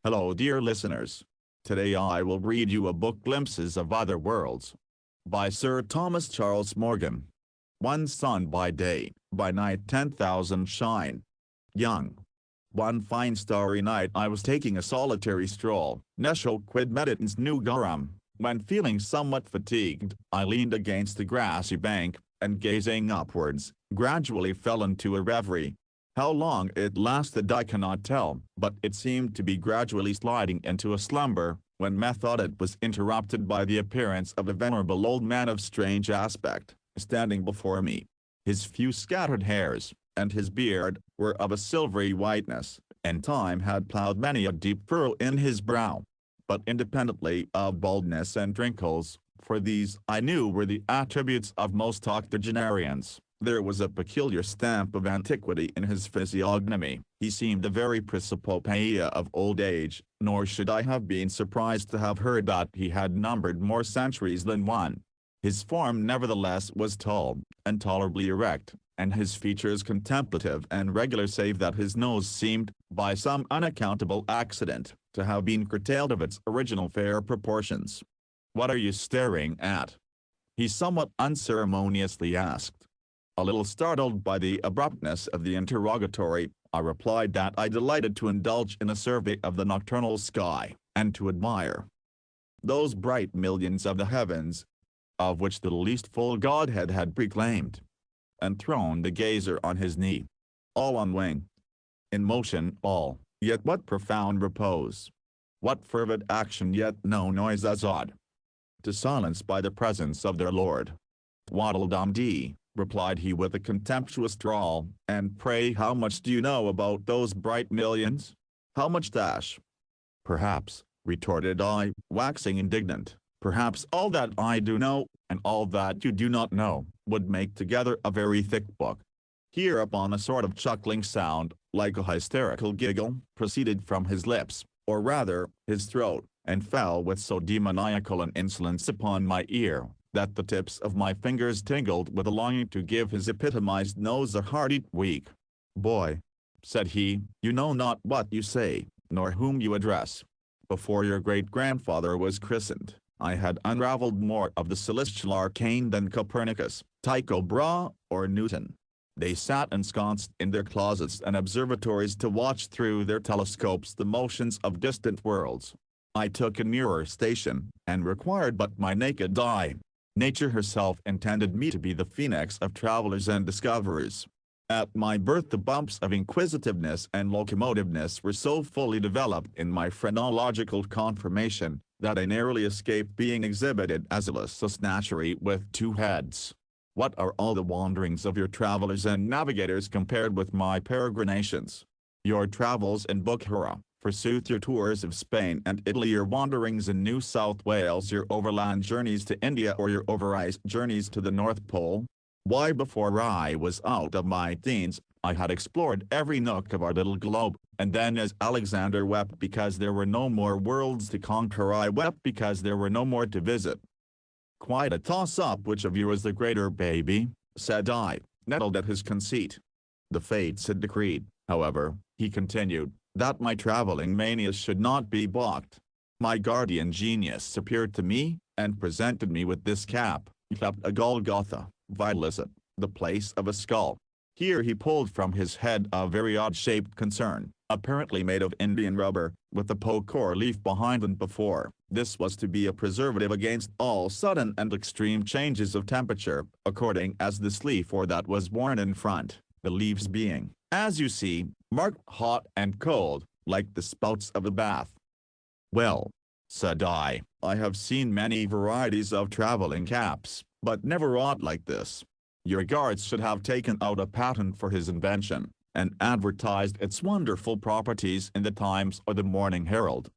Hello dear listeners. Today I will read you a book Glimpses of Other Worlds by Sir Thomas Charles Morgan. One sun by day, by night 10,000 shine. Young. One fine starry night I was taking a solitary stroll, nescio quid meditans nugarum, when feeling somewhat fatigued, I leaned against the grassy bank, and gazing upwards, gradually fell into a reverie. How long it lasted I cannot tell, but it seemed to be gradually sliding into a slumber, when methought it was interrupted by the appearance of a venerable old man of strange aspect, standing before me. His few scattered hairs, and his beard, were of a silvery whiteness, and time had ploughed many a deep furrow in his brow. But independently of baldness and wrinkles, for these I knew were the attributes of most octogenarians, there was a peculiar stamp of antiquity in his physiognomy. He seemed the very principopea of old age, nor should I have been surprised to have heard that he had numbered more centuries than one. His form nevertheless was tall, and tolerably erect, and his features contemplative and regular, save that his nose seemed, by some unaccountable accident, to have been curtailed of its original fair proportions. "What are you staring at?" he somewhat unceremoniously asked. A little startled by the abruptness of the interrogatory, I replied that I delighted to indulge in a survey of the nocturnal sky, and to admire those bright millions of the heavens, of which the least full Godhead had proclaimed, and thrown the gazer on his knee. All on wing, in motion all, yet what profound repose! What fervid action, yet no noise as odd to silence by the presence of their Lord. "Waddle-dum-dee," replied he with a contemptuous drawl, "and pray how much do you know about those bright millions? How much dash?" "Perhaps," retorted I, waxing indignant, "perhaps all that I do know, and all that you do not know, would make together a very thick book." Hereupon a sort of chuckling sound, like a hysterical giggle, proceeded from his lips, or rather, his throat, and fell with so demoniacal an insolence upon my ear, that the tips of my fingers tingled with a longing to give his epitomized nose a hearty tweak. "Boy," said he, "you know not what you say, nor whom you address. Before your great-grandfather was christened, I had unraveled more of the celestial arcane than Copernicus, Tycho Brahe, or Newton. They sat ensconced in their closets and observatories to watch through their telescopes the motions of distant worlds. I took a nearer station, and required but my naked eye. Nature herself intended me to be the phoenix of travelers and discoverers. At my birth the bumps of inquisitiveness and locomotiveness were so fully developed in my phrenological conformation, that I narrowly escaped being exhibited as a snatchery with two heads. What are all the wanderings of your travelers and navigators compared with my peregrinations? Your travels in Bukhara, forsooth, your tours of Spain and Italy, your wanderings in New South Wales, your overland journeys to India, or your over-ice journeys to the North Pole? Why, before I was out of my teens, I had explored every nook of our little globe, and then as Alexander wept because there were no more worlds to conquer, I wept because there were no more to visit." "Quite a toss-up which of you is the greater, baby," said I, nettled at his conceit. "The fates had decreed, however," he continued, "that my traveling mania should not be balked. My guardian genius appeared to me, and presented me with this cap, clept a Golgotha, vilicet, the place of a skull." Here he pulled from his head a very odd-shaped concern, apparently made of Indian rubber, with a poke or leaf behind and before. This was to be a preservative against all sudden and extreme changes of temperature, according as this leaf or that was worn in front, the leaves being, as you see, marked hot and cold, like the spouts of a bath. "Well," said I have seen many varieties of traveling caps, but never aught like this. Your guards should have taken out a patent for his invention, and advertised its wonderful properties in the Times or the Morning Herald.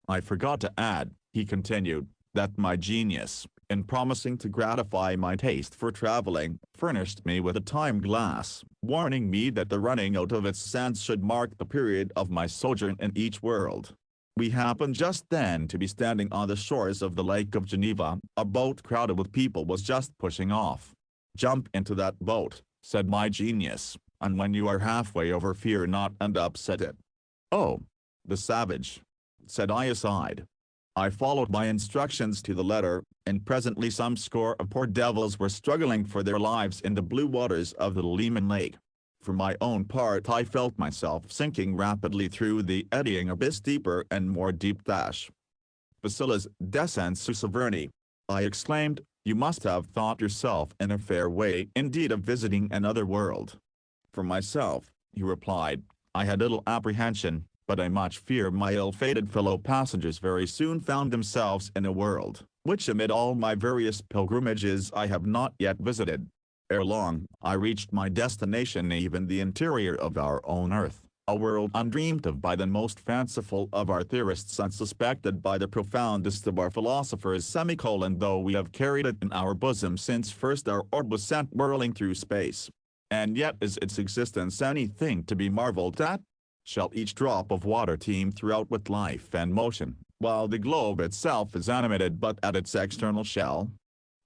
I forgot to add," he continued, "that my genius, in promising to gratify my taste for traveling, furnished me with a time-glass, warning me that the running out of its sands should mark the period of my sojourn in each world. We happened just then to be standing on the shores of the Lake of Geneva. A boat crowded with people was just pushing off. "Jump into that boat," said my genius, "and when you are halfway over fear not and upset it." "Oh, the savage," said I aside. I followed my instructions to the letter, and presently some score of poor devils were struggling for their lives in the blue waters of the Leman Lake. For my own part, I felt myself sinking rapidly through the eddying abyss, deeper and more deep. "Bacillus descens Susaverni," I exclaimed, "you must have thought yourself in a fair way indeed of visiting another world." "For myself," he replied, "I had little apprehension, but I much fear my ill-fated fellow passengers very soon found themselves in a world, which amid all my various pilgrimages I have not yet visited. Ere long, I reached my destination, even the interior of our own earth, a world undreamed of by the most fanciful of our theorists, unsuspected by the profoundest of our philosophers, though we have carried it in our bosom since first our orb was sent whirling through space. And yet is its existence anything to be marveled at? Shall each drop of water teem throughout with life and motion, while the globe itself is animated but at its external shell?"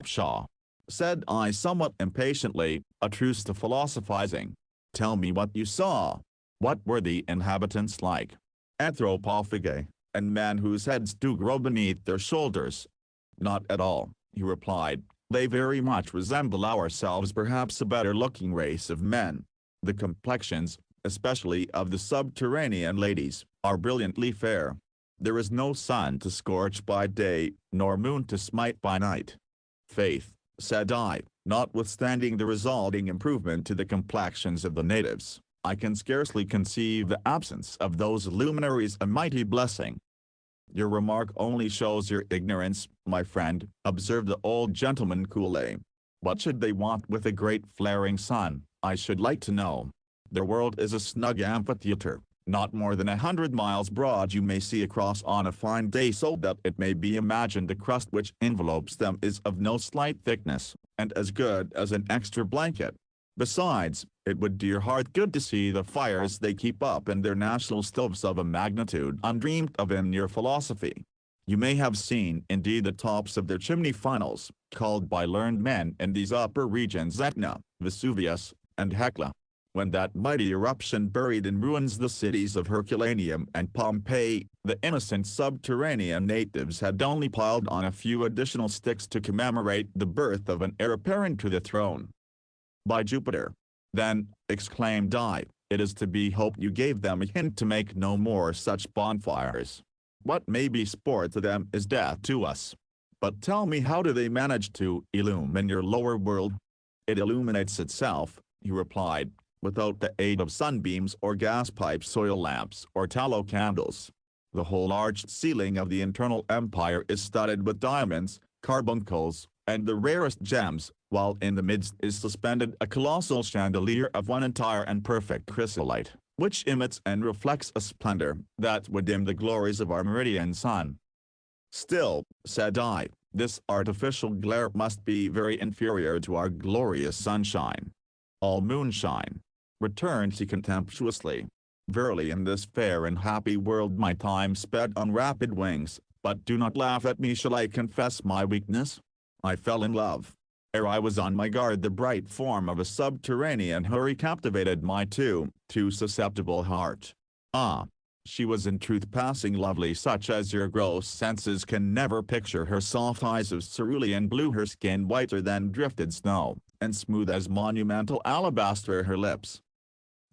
"Pshaw," said I somewhat impatiently, "a truce to philosophizing. Tell me what you saw. What were the inhabitants like? Anthropophagi, and men whose heads do grow beneath their shoulders?" "Not at all," he replied. "They very much resemble ourselves, perhaps a better-looking race of men. The complexions, especially of the subterranean ladies, are brilliantly fair. There is no sun to scorch by day, nor moon to smite by night." "Faith," said I, "notwithstanding the resulting improvement to the complexions of the natives, I can scarcely conceive the absence of those luminaries a mighty blessing." "Your remark only shows your ignorance, my friend," observed the old gentleman coolly. "What should they want with a great flaring sun, I should like to know? Their world is a snug amphitheater, not more than 100 miles broad. You may see across on a fine day, so that it may be imagined the crust which envelopes them is of no slight thickness, and as good as an extra blanket. Besides, it would do your heart good to see the fires they keep up in their national stoves, of a magnitude undreamed of in your philosophy. You may have seen indeed the tops of their chimney funnels, called by learned men in these upper regions Etna, Vesuvius, and Hecla. When that mighty eruption buried in ruins the cities of Herculaneum and Pompeii, the innocent subterranean natives had only piled on a few additional sticks to commemorate the birth of an heir apparent to the throne." "By Jupiter! Then," exclaimed I, "it is to be hoped you gave them a hint to make no more such bonfires. What may be sport to them is death to us. But tell me, how do they manage to illumine your lower world?" "It illuminates itself," he replied, "without the aid of sunbeams or gas pipes, oil lamps or tallow candles. The whole arched ceiling of the internal empire is studded with diamonds, carbuncles, and the rarest gems, while in the midst is suspended a colossal chandelier of one entire and perfect chrysolite, which emits and reflects a splendor that would dim the glories of our meridian sun." "Still," said I, "this artificial glare must be very inferior to our glorious sunshine." "All moonshine," returned he contemptuously. "Verily, in this fair and happy world my time sped on rapid wings. But do not laugh at me. Shall I confess my weakness? I fell in love. Ere I was on my guard, the bright form of a subterranean houri captivated my too susceptible heart. Ah! She was in truth passing lovely, such as your gross senses can never picture. Her soft eyes of cerulean blue, her skin whiter than drifted snow, and smooth as monumental alabaster, her lips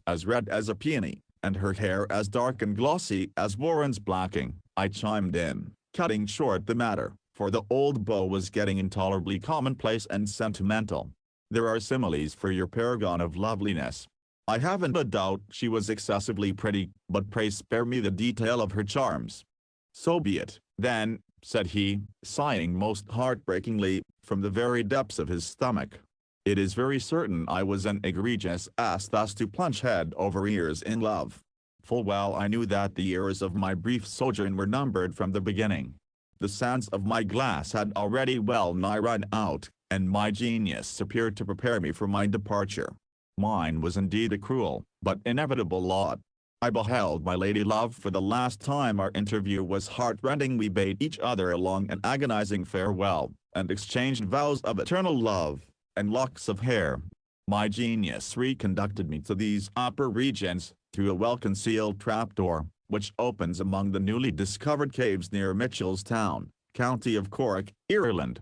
as red as a peony, and her hair as dark and glossy as Warren's blacking." I chimed in, cutting short the matter, for the old beau was getting intolerably commonplace and sentimental. "There are similes for your paragon of loveliness. I haven't a doubt she was excessively pretty, but pray spare me the detail of her charms." "So be it, then," said he, sighing most heartbreakingly, from the very depths of his stomach. "It is very certain I was an egregious ass thus to plunge head over ears in love. Full well I knew that the years of my brief sojourn were numbered from the beginning. The sands of my glass had already well nigh run out, and my genius appeared to prepare me for my departure. Mine was indeed a cruel, but inevitable lot. I beheld my lady love for the last time. Our interview was heartrending. We bade each other a long and agonizing farewell, and exchanged vows of eternal love, and locks of hair. My genius reconducted me to these upper regions, through a well-concealed trapdoor, which opens among the newly discovered caves near Mitchellstown, county of Cork, Ireland.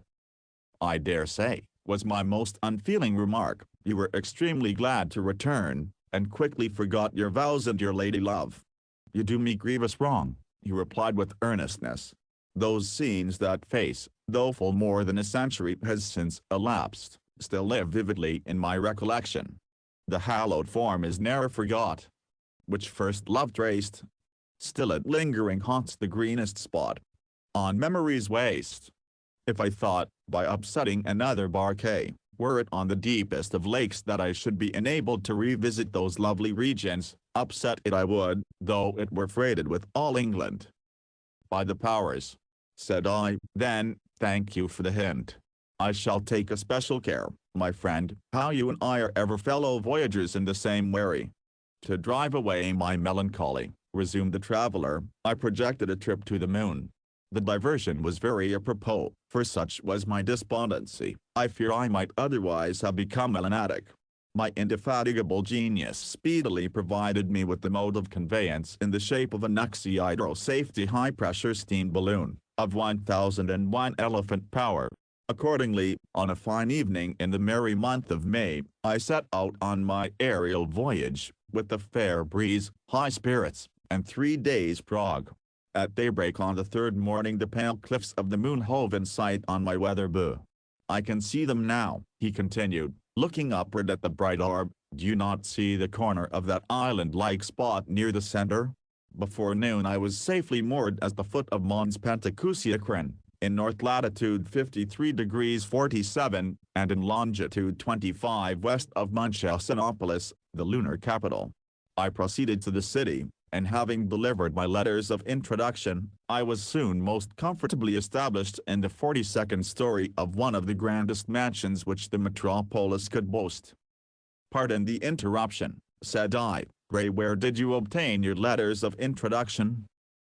"I dare say," was my most unfeeling remark, "you were extremely glad to return, and quickly forgot your vows and your lady love." "You do me grievous wrong," he replied with earnestness. "Those scenes, that face, though full more than a century has since elapsed, still live vividly in my recollection. The hallowed form is ne'er forgot, which first love traced. Still it lingering haunts the greenest spot on memory's waste. If I thought, by upsetting another barquet, were it on the deepest of lakes, that I should be enabled to revisit those lovely regions, upset it I would, though it were freighted with all England." "By the powers," said I, "then, thank you for the hint. I shall take especial care, my friend, how you and I are ever fellow voyagers in the same wherry." "To drive away my melancholy," resumed the traveler, "I projected a trip to the moon. The diversion was very apropos, for such was my despondency, I fear I might otherwise have become melanatic. My indefatigable genius speedily provided me with the mode of conveyance in the shape of an hydro-safety high-pressure steam balloon, of 1001 elephant power. Accordingly, on a fine evening in the merry month of May, I set out on my aerial voyage, with a fair breeze, high spirits, and 3 days' prog. At daybreak on the third morning the pale cliffs of the moon hove in sight on my weather bow. I can see them now," he continued, looking upward at the bright orb. "Do you not see the corner of that island-like spot near the center? Before noon I was safely moored at the foot of Mons Pentacousiacrin, in north latitude 53 degrees 47, and in longitude 25 west of Munchausenopolis, the lunar capital. I proceeded to the city, and having delivered my letters of introduction, I was soon most comfortably established in the 42nd story of one of the grandest mansions which the metropolis could boast." "Pardon the interruption," said I, "pray where did you obtain your letters of introduction?"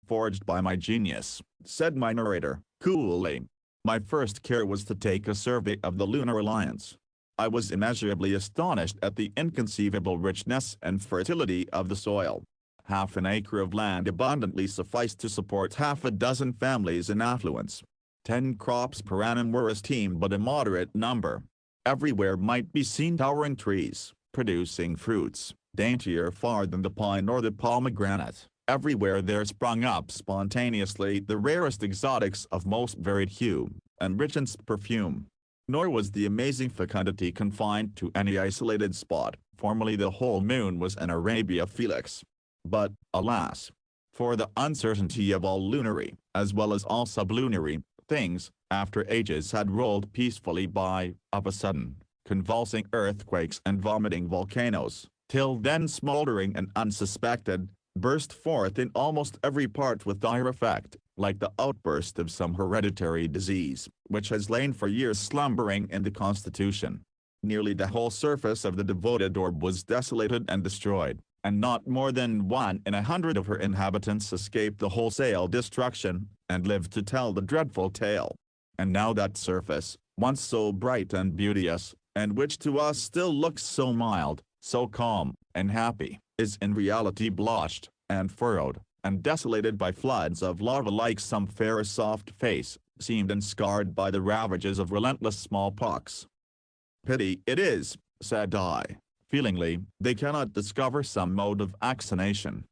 "Forged by my genius," said my narrator, coolly. "My first care was to take a survey of the lunar alliance. I was immeasurably astonished at the inconceivable richness and fertility of the soil. Half an acre of land abundantly sufficed to support half a dozen families in affluence. 10 crops per annum were esteemed but a moderate number. Everywhere might be seen towering trees, producing fruits, daintier far than the pine or the pomegranate. Everywhere there sprung up spontaneously the rarest exotics of most varied hue, and richest perfume. Nor was the amazing fecundity confined to any isolated spot. Formerly the whole moon was an Arabia Felix. But, alas, for the uncertainty of all lunary, as well as all sublunary, things, after ages had rolled peacefully by, of a sudden, convulsing earthquakes and vomiting volcanoes, till then smoldering and unsuspected, burst forth in almost every part with dire effect, like the outburst of some hereditary disease, which has lain for years slumbering in the constitution. Nearly the whole surface of the devoted orb was desolated and destroyed, and not more than 1 in 100 of her inhabitants escaped the wholesale destruction, and lived to tell the dreadful tale. And now that surface, once so bright and beauteous, and which to us still looks so mild, so calm, and happy, is in reality blotched, and furrowed, and desolated by floods of lava, like some fair soft face, seamed and scarred by the ravages of relentless smallpox. "Pity it is," said I, feelingly, "they cannot discover some mode of vaccination.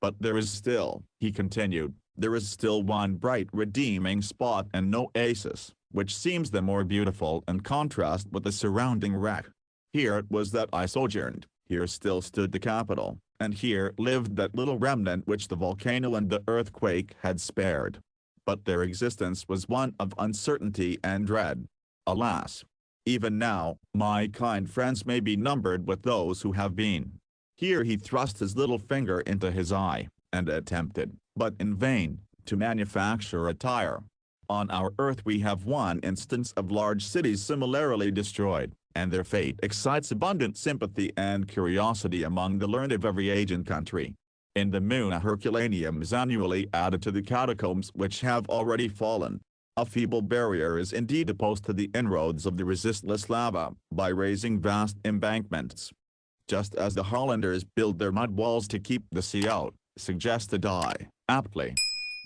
But there is still," he continued, "there is still one bright redeeming spot and no oasis, which seems the more beautiful in contrast with the surrounding wreck. Here it was that I sojourned, here still stood the capital, and here lived that little remnant which the volcano and the earthquake had spared. But their existence was one of uncertainty and dread. Alas! Even now, my kind friends may be numbered with those who have been." Here he thrust his little finger into his eye, and attempted, but in vain, to manufacture a tire. "On our earth we have one instance of large cities similarly destroyed, and their fate excites abundant sympathy and curiosity among the learned of every age and country. In the moon a Herculaneum is annually added to the catacombs which have already fallen. A feeble barrier is indeed opposed to the inroads of the resistless lava, by raising vast embankments. Just as the Hollanders build their mud walls to keep the sea out, suggested I, aptly.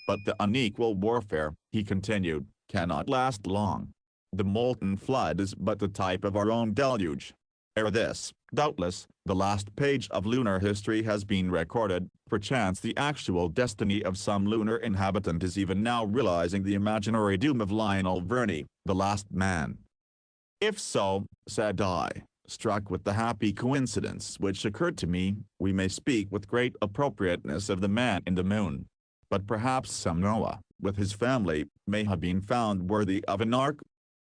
But the unequal warfare, he continued, cannot last long. The molten flood is but the type of our own deluge. Ere this, doubtless, the last page of lunar history has been recorded, perchance the actual destiny of some lunar inhabitant is even now realizing the imaginary doom of Lionel Verney, the last man. If so, said I, struck with the happy coincidence which occurred to me, we may speak with great appropriateness of the man in the moon. But perhaps some Noah, with his family, may have been found worthy of an ark.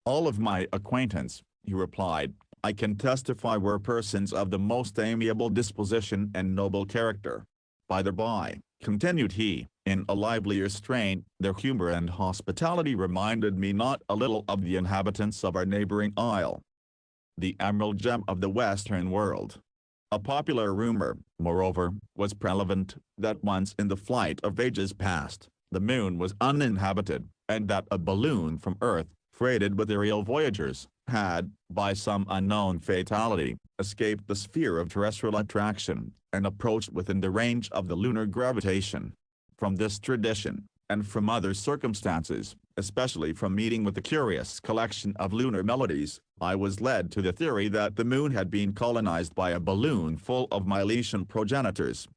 All of my acquaintance, he replied, I can testify were persons of the most amiable disposition and noble character. By the by, continued he, in a livelier strain, their humor and hospitality reminded me not a little of the inhabitants of our neighboring isle, the emerald gem of the western world. A popular rumor, moreover, was prevalent, that once in the flight of ages past, the moon was uninhabited, and that a balloon from Earth, freighted with aerial voyagers, had, by some unknown fatality, escaped the sphere of terrestrial attraction, and approached within the range of the lunar gravitation. From this tradition, and from other circumstances, especially from meeting with the curious collection of lunar melodies, I was led to the theory that the moon had been colonized by a balloon full of Milesian progenitors.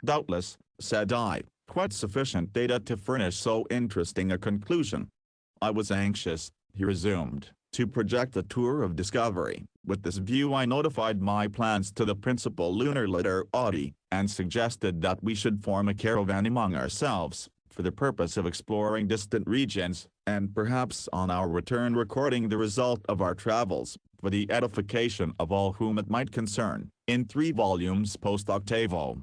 Doubtless, said I, quite sufficient data to furnish so interesting a conclusion. I was anxious, he resumed, to project a tour of discovery. With this view I notified my plans to the principal lunar literati, and suggested that we should form a caravan among ourselves, for the purpose of exploring distant regions, and perhaps on our return recording the result of our travels, for the edification of all whom it might concern, in 3 volumes post octavo.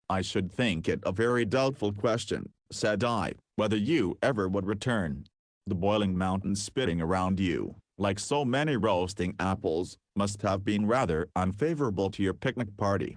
I should think it a very doubtful question, said I, whether you ever would return. The boiling mountains spitting around you, like so many roasting apples, must have been rather unfavorable to your picnic party.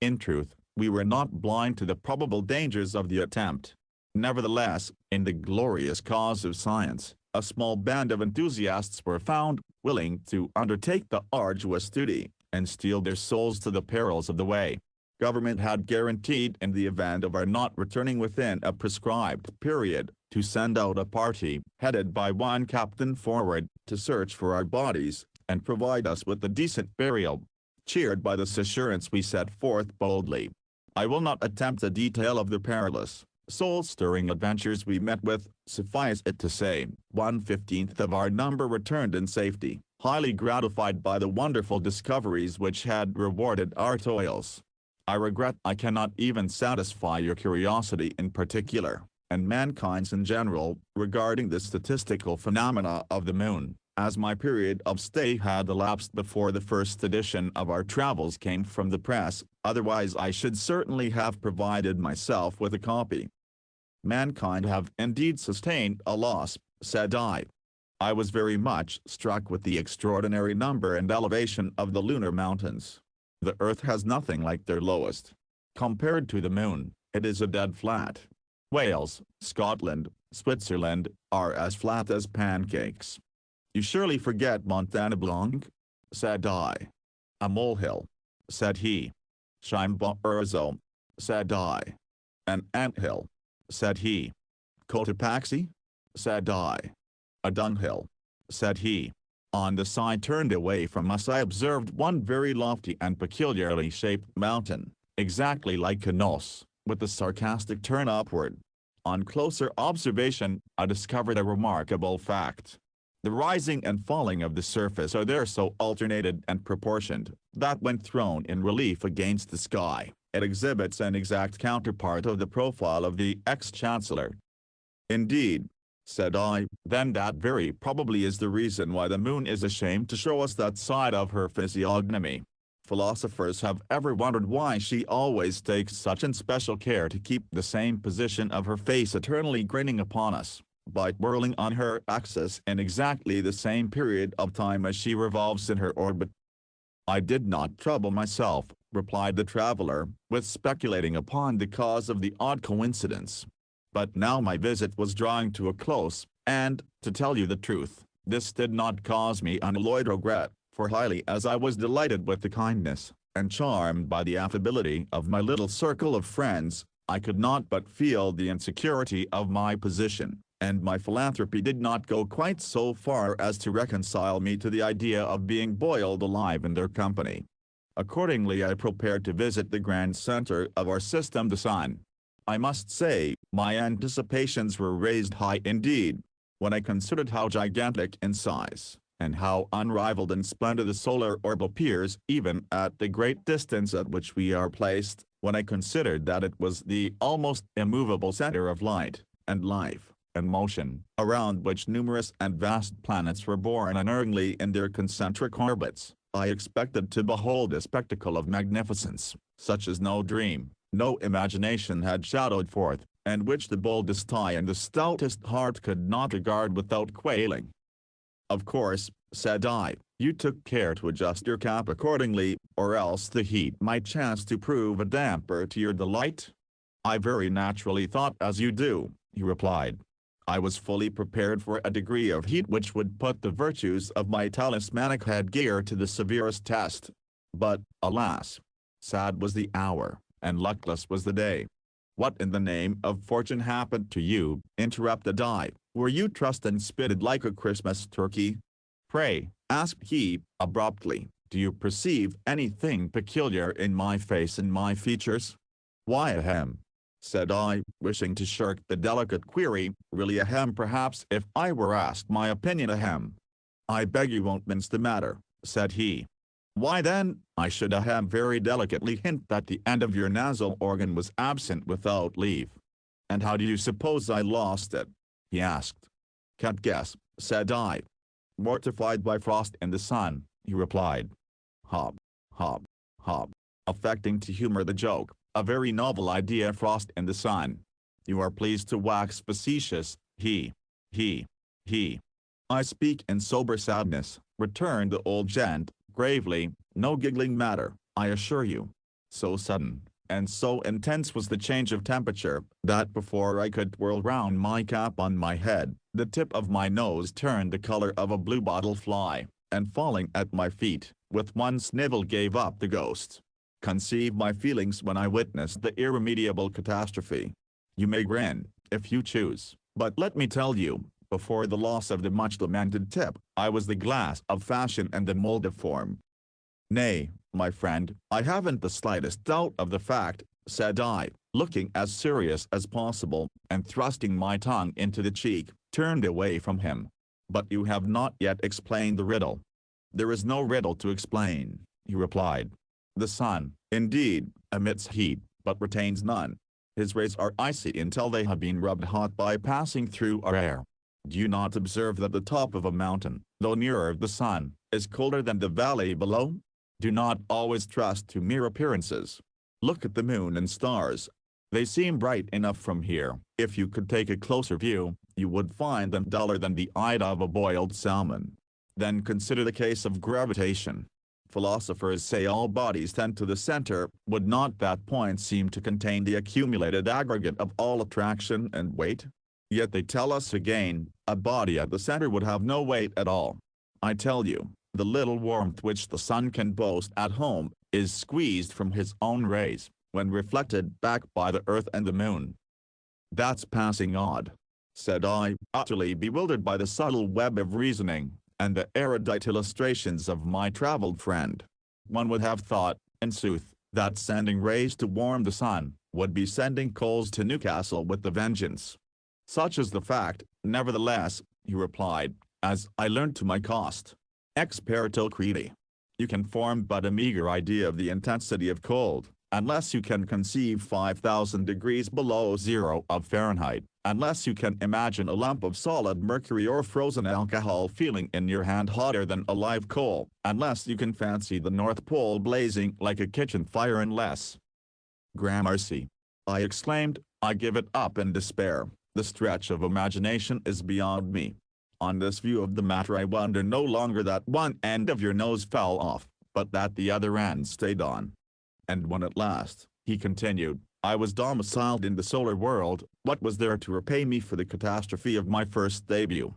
In truth, we were not blind to the probable dangers of the attempt. Nevertheless, in the glorious cause of science, a small band of enthusiasts were found, willing to undertake the arduous duty, and steel their souls to the perils of the way. Government had guaranteed in the event of our not returning within a prescribed period, to send out a party, headed by one captain forward, to search for our bodies, and provide us with a decent burial. Cheered by this assurance we set forth boldly. I will not attempt a detail of the perilous, soul-stirring adventures we met with. Suffice it to say, 1/15 of our number returned in safety, highly gratified by the wonderful discoveries which had rewarded our toils. I regret I cannot even satisfy your curiosity in particular, and mankind's in general, regarding the statistical phenomena of the moon, as my period of stay had elapsed before the first edition of our travels came from the press, otherwise I should certainly have provided myself with a copy. Mankind have indeed sustained a loss, said I. I was very much struck with the extraordinary number and elevation of the lunar mountains. The earth has nothing like their lowest. Compared to the moon, it is a dead flat. Wales, Scotland, Switzerland, are as flat as pancakes. You surely forget Montana Blanc? Said I. A molehill, said he. Chimborazo, said I. An anthill, said he. Cotopaxi? Said I. A dunghill, said he. On the side turned away from us I observed one very lofty and peculiarly shaped mountain, exactly like a nose, with a sarcastic turn upward. On closer observation, I discovered a remarkable fact. The rising and falling of the surface are there so alternated and proportioned, that when thrown in relief against the sky, it exhibits an exact counterpart of the profile of the ex-chancellor. Indeed, said I, then that very probably is the reason why the moon is ashamed to show us that side of her physiognomy. Philosophers have ever wondered why she always takes such especial care to keep the same position of her face eternally grinning upon us, by whirling on her axis in exactly the same period of time as she revolves in her orbit. I did not trouble myself, replied the traveler, with speculating upon the cause of the odd coincidence. But now my visit was drawing to a close, and, to tell you the truth, this did not cause me unalloyed regret, for highly as I was delighted with the kindness, and charmed by the affability of my little circle of friends, I could not but feel the insecurity of my position, and my philanthropy did not go quite so far as to reconcile me to the idea of being boiled alive in their company. Accordingly I prepared to visit the grand center of our system, the sun. I must say, my anticipations were raised high indeed, when I considered how gigantic in size, and how unrivaled and splendid the solar orb appears even at the great distance at which we are placed, when I considered that it was the almost immovable center of light, and life, and motion, around which numerous and vast planets were borne unerringly in their concentric orbits, I expected to behold a spectacle of magnificence, such as no dream, no imagination had shadowed forth, and which the boldest eye and the stoutest heart could not regard without quailing. Of course, said I, you took care to adjust your cap accordingly, or else the heat might chance to prove a damper to your delight? I very naturally thought as you do, he replied. I was fully prepared for a degree of heat which would put the virtues of my talismanic headgear to the severest test. But, alas! Sad was the hour, and luckless was the day. What in the name of fortune happened to you? Interrupted I. Were you trussed and spitted like a Christmas turkey? Pray, asked he, abruptly, do you perceive anything peculiar in my face and my features? Why ahem, said I, wishing to shirk the delicate query, really ahem perhaps if I were asked my opinion ahem. I beg you won't mince the matter, said he. Why then, I should ahem very delicately hint that the end of your nasal organ was absent without leave. And how do you suppose I lost it? He asked. Can't guess, said I. Mortified by frost in the sun, he replied. Hob, hob, hob, affecting to humor the joke, a very novel idea, frost in the sun. You are pleased to wax facetious, he. I speak in sober sadness, returned the old gent, gravely, no giggling matter, I assure you. So sudden, and so intense was the change of temperature, that before I could twirl round my cap on my head, the tip of my nose turned the color of a bluebottle fly, and falling at my feet, with one snivel gave up the ghost. Conceive my feelings when I witnessed the irremediable catastrophe. You may grin, if you choose, but let me tell you, before the loss of the much-lamented tip, I was the glass of fashion and the mold of form. Nay, my friend, I haven't the slightest doubt of the fact, said I, looking as serious as possible, and thrusting my tongue into the cheek, turned away from him. But you have not yet explained the riddle. There is no riddle to explain, he replied. The sun, indeed, emits heat, but retains none. His rays are icy until they have been rubbed hot by passing through our air. Do you not observe that the top of a mountain, though nearer the sun, is colder than the valley below? Do not always trust to mere appearances. Look at the moon and stars. They seem bright enough from here. If you could take a closer view, you would find them duller than the eye of a boiled salmon. Then consider the case of gravitation. Philosophers say all bodies tend to the center. Would not that point seem to contain the accumulated aggregate of all attraction and weight? Yet they tell us again, a body at the center would have no weight at all. I tell you, the little warmth which the sun can boast at home, is squeezed from his own rays, when reflected back by the earth and the moon. That's passing odd, said I, utterly bewildered by the subtle web of reasoning, and the erudite illustrations of my traveled friend. One would have thought, in sooth, that sending rays to warm the sun, would be sending coals to Newcastle with a vengeance. Such is the fact, nevertheless, he replied, as I learned to my cost. Ex perito credi. You can form but a meager idea of the intensity of cold, unless you can conceive 5,000 degrees below zero of Fahrenheit, unless you can imagine a lump of solid mercury or frozen alcohol feeling in your hand hotter than a live coal, unless you can fancy the North Pole blazing like a kitchen fire, unless. Gramercy! I exclaimed, I give it up in despair. The stretch of imagination is beyond me. On this view of the matter I wonder no longer that one end of your nose fell off, but that the other end stayed on. And when at last, he continued, I was domiciled in the solar world, what was there to repay me for the catastrophe of my first debut?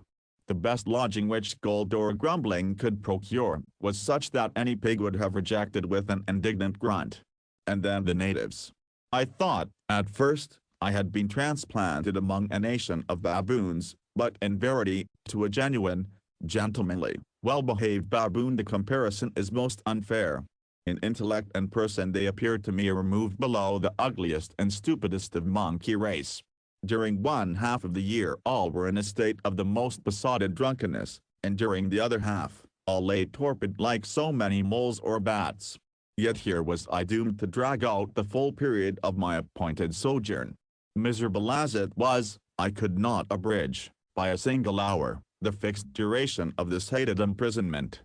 The best lodging which gold or grumbling could procure, was such that any pig would have rejected with an indignant grunt. And then the natives. I thought, at first, I had been transplanted among a nation of baboons, but in verity, to a genuine, gentlemanly, well-behaved baboon the comparison is most unfair. In intellect and person they appeared to me removed below the ugliest and stupidest of monkey race. During one half of the year all were in a state of the most besotted drunkenness, and during the other half, all lay torpid like so many moles or bats. Yet here was I doomed to drag out the full period of my appointed sojourn. Miserable as it was, I could not abridge, by a single hour, the fixed duration of this hated imprisonment.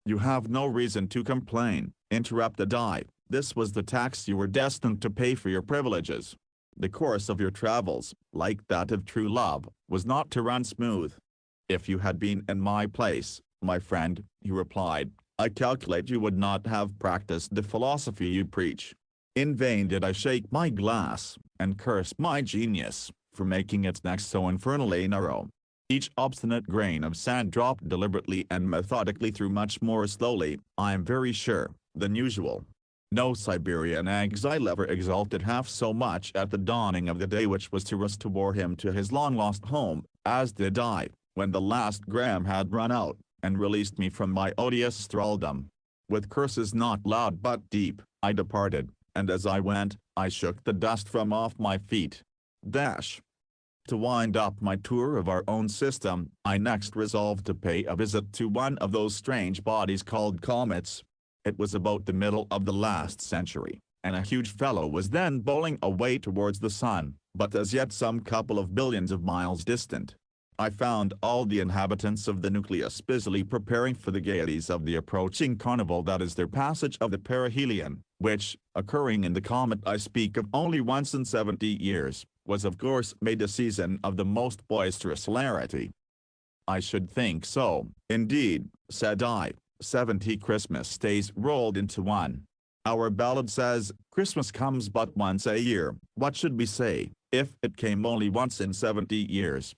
You have no reason to complain, interrupted I, this was the tax you were destined to pay for your privileges. The course of your travels, like that of true love, was not to run smooth. If you had been in my place, my friend, he replied, I calculate you would not have practiced the philosophy you preach. In vain did I shake my glass, and curse my genius, for making its neck so infernally narrow. Each obstinate grain of sand dropped deliberately and methodically through much more slowly, I am very sure, than usual. No Siberian exile ever exulted half so much at the dawning of the day which was to restore him to his long-lost home, as did I, when the last gram had run out, and released me from my odious thraldom. With curses not loud but deep, I departed, and as I went, I shook the dust from off my feet. To wind up my tour of our own system, I next resolved to pay a visit to one of those strange bodies called comets. It was about the middle of the last century, and a huge fellow was then bowling away towards the sun, but as yet some couple of billions of miles distant. I found all the inhabitants of the nucleus busily preparing for the gaieties of the approaching carnival, that is their passage of the perihelion, which, occurring in the comet I speak of only once in 70 years, was of course made a season of the most boisterous hilarity. I should think so, indeed, said I. 70 Christmas days rolled into one. Our ballad says, Christmas comes but once a year. What should we say, if it came only once in 70 years?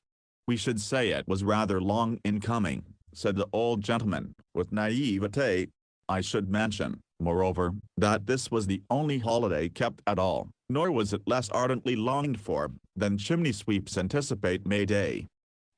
We should say it was rather long in coming, said the old gentleman, with naivete. I should mention, moreover, that this was the only holiday kept at all, nor was it less ardently longed for, than chimney sweeps anticipate May Day.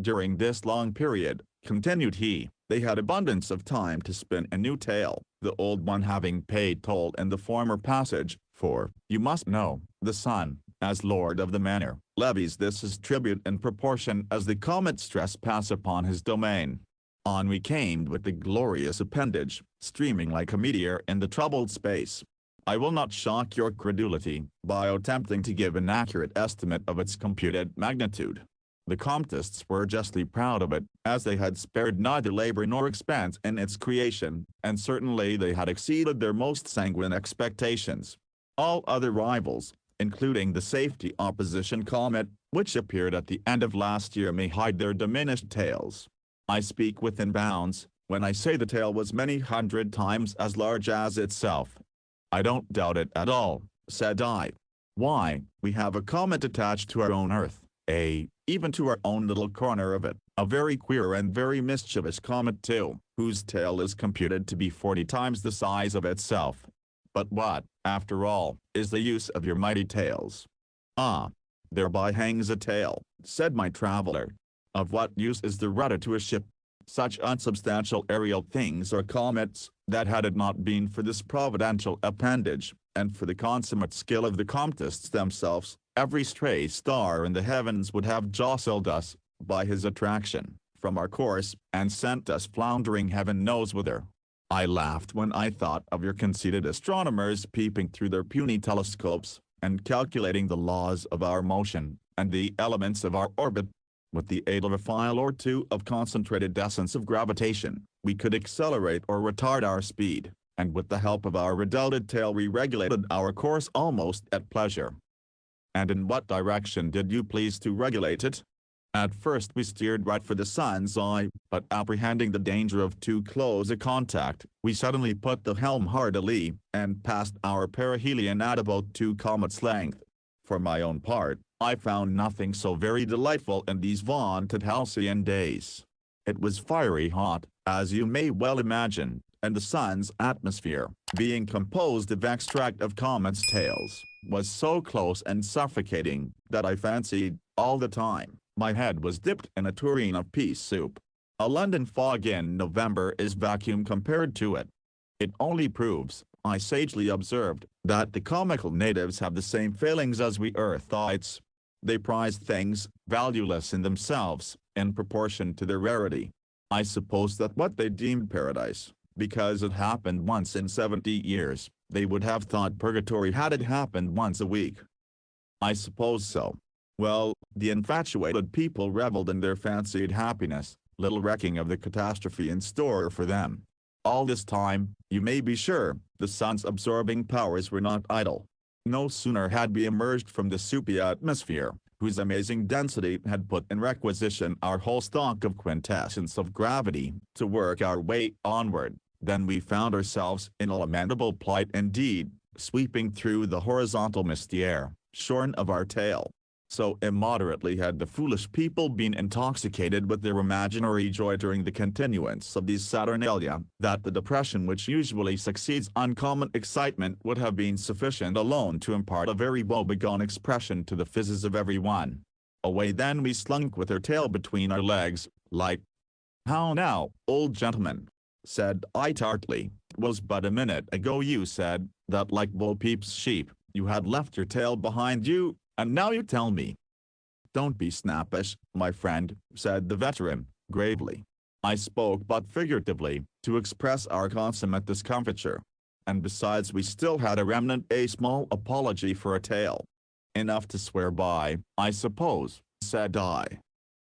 During this long period, continued he, they had abundance of time to spin a new tale, the old one having paid toll in the former passage, for, you must know, the sun, as lord of the manor, levies this his tribute in proportion as the comets trespass upon his domain. On we came with the glorious appendage, streaming like a meteor in the troubled space. I will not shock your credulity, by attempting to give an accurate estimate of its computed magnitude. The cometists were justly proud of it, as they had spared neither labor nor expense in its creation, and certainly they had exceeded their most sanguine expectations. All other rivals, including the safety opposition comet, which appeared at the end of last year, may hide their diminished tails. I speak within bounds, when I say the tail was many hundred times as large as itself. I don't doubt it at all, said I. Why, we have a comet attached to our own Earth, even to our own little corner of it, a very queer and very mischievous comet too, whose tail is computed to be 40 times the size of itself. But what, after all, is the use of your mighty tails? Ah, thereby hangs a tale, said my traveler. Of what use is the rudder to a ship? Such unsubstantial aerial things are comets, that had it not been for this providential appendage, and for the consummate skill of the cometists themselves, every stray star in the heavens would have jostled us, by his attraction, from our course, and sent us floundering heaven knows whither. I laughed when I thought of your conceited astronomers peeping through their puny telescopes, and calculating the laws of our motion, and the elements of our orbit. With the aid of a file or two of concentrated essence of gravitation, we could accelerate or retard our speed, and with the help of our redoubted tail we regulated our course almost at pleasure. And in what direction did you please to regulate it? At first we steered right for the sun's eye, but apprehending the danger of too close a contact, we suddenly put the helm hard alee, and passed our perihelion at about 2 comets length. For my own part, I found nothing so very delightful in these vaunted halcyon days. It was fiery hot, as you may well imagine, and the sun's atmosphere, being composed of extract of comets' tails, was so close and suffocating, that I fancied, all the time, my head was dipped in a tureen of pea soup. A London fog in November is vacuum compared to it. It only proves, I sagely observed, that the comical natives have the same failings as we earthites. They prize things, valueless in themselves, in proportion to their rarity. I suppose that what they deemed paradise, because it happened once in 70 years, they would have thought purgatory had it happened once a week. I suppose so. Well, the infatuated people reveled in their fancied happiness, little recking of the catastrophe in store for them. All this time, you may be sure, the sun's absorbing powers were not idle. No sooner had we emerged from the soupy atmosphere, whose amazing density had put in requisition our whole stock of quintessence of gravity, to work our way onward, than we found ourselves in a lamentable plight indeed, sweeping through the horizontal misty air, shorn of our tail. So immoderately had the foolish people been intoxicated with their imaginary joy during the continuance of these Saturnalia, that the depression which usually succeeds uncommon excitement would have been sufficient alone to impart a very woebegone expression to the physes of every one. Away then we slunk with our tail between our legs, like— "How now, old gentleman?" said I tartly. "It was but a minute ago you said, that like Bo Peep's sheep, you had left your tail behind you, and now you tell me." "Don't be snappish, my friend," said the veteran, gravely. I spoke but figuratively, to express our consummate discomfiture. And besides we still had a remnant, a small apology for a tail. "Enough to swear by, I suppose," said I.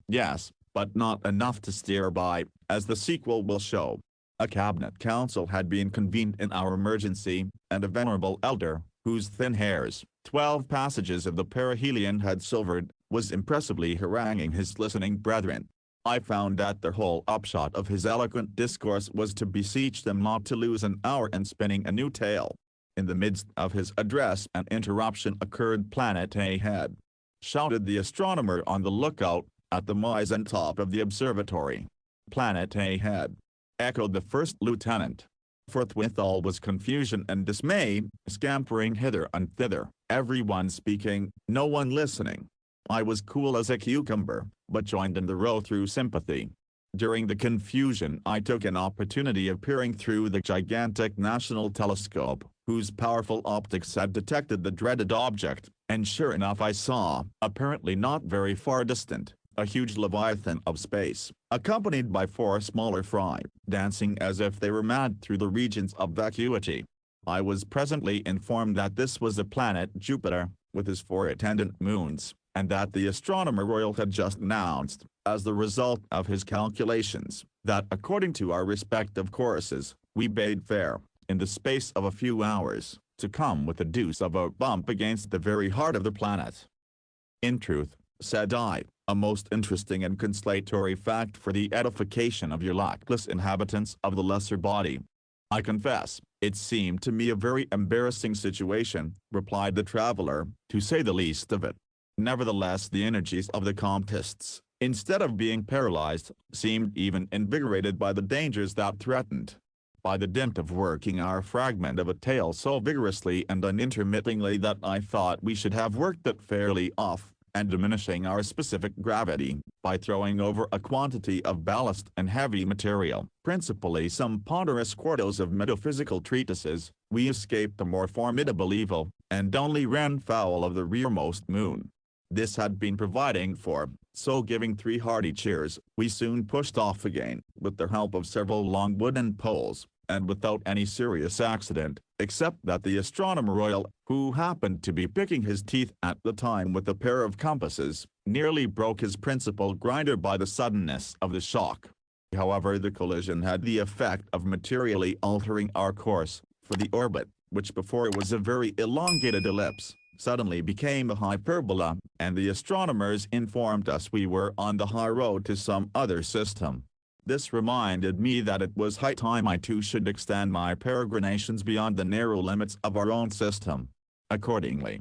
"Yes, but not enough to steer by, as the sequel will show." A cabinet council had been convened in our emergency, and a venerable elder, whose thin hairs, 12 passages of the perihelion had silvered, was impressively haranguing his listening brethren. I found that the whole upshot of his eloquent discourse was to beseech them not to lose an hour in spinning a new tale. In the midst of his address an interruption occurred. "Planet ahead!" shouted the astronomer on the lookout, at the mizentop of the observatory. "Planet ahead!" echoed the first lieutenant. Forthwith all was confusion and dismay, scampering hither and thither, everyone speaking, no one listening. I was cool as a cucumber, but joined in the row through sympathy. During the confusion I took an opportunity of peering through the gigantic National Telescope, whose powerful optics had detected the dreaded object, and sure enough I saw, apparently not very far distant, a huge leviathan of space, accompanied by 4 smaller fry, dancing as if they were mad through the regions of vacuity. I was presently informed that this was the planet Jupiter, with his 4 attendant moons, and that the Astronomer Royal had just announced, as the result of his calculations, that according to our respective courses, we bade fair, in the space of a few hours, to come with a deuce of a bump against the very heart of the planet. "In truth," said I, "a most interesting and consolatory fact for the edification of your luckless inhabitants of the lesser body." "I confess, it seemed to me a very embarrassing situation," replied the traveler, "to say the least of it. Nevertheless the energies of the Comtists, instead of being paralyzed, seemed even invigorated by the dangers that threatened. By the dint of working our fragment of a tale so vigorously and unintermittingly that I thought we should have worked it fairly off, and diminishing our specific gravity, by throwing over a quantity of ballast and heavy material, principally some ponderous quartos of metaphysical treatises, we escaped a more formidable evil, and only ran foul of the rearmost moon. This had been providing for, so giving 3 hearty cheers, we soon pushed off again, with the help of several long wooden poles, and without any serious accident, except that the Astronomer Royal, who happened to be picking his teeth at the time with a pair of compasses, nearly broke his principal grinder by the suddenness of the shock. However, the collision had the effect of materially altering our course, for the orbit, which before was a very elongated ellipse, suddenly became a hyperbola, and the astronomers informed us we were on the high road to some other system. This reminded me that it was high time I too should extend my peregrinations beyond the narrow limits of our own system. Accordingly,